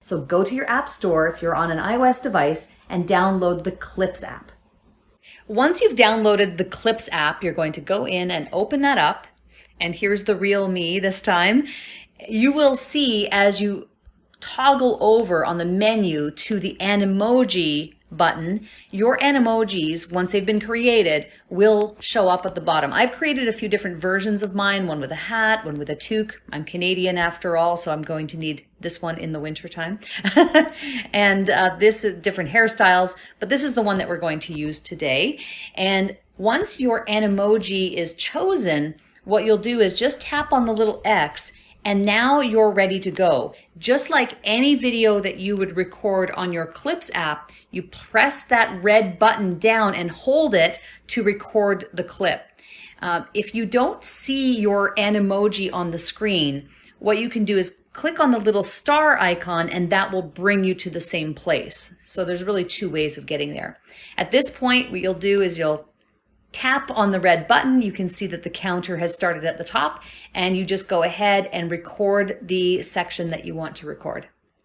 So go to your app store if you're on an iOS device and download the Clips app. Once you've downloaded the Clips app, you're going to go in and open that up. And here's the real me this time. You will see as you toggle over on the menu to the Animoji button, your Animojis, once they've been created, will show up at the bottom. I've created a few different versions of mine, one with a hat, one with a toque. I'm Canadian after all, so I'm going to need this one in the wintertime. And this is different hairstyles, but this is the one that we're going to use today. And once your Animoji is chosen, what you'll do is just tap on the little X, and now you're ready to go. Just like any video that you would record on your Clips app, you press that red button down and hold it to record the clip. If you don't see your Animoji on the screen, what you can do is click on the little star icon and that will bring you to the same place. So there's really two ways of getting there. At this point, what you'll do is you'll tap on the red button. You can see that the counter has started at the top, and you just go ahead and record the section that you want to record.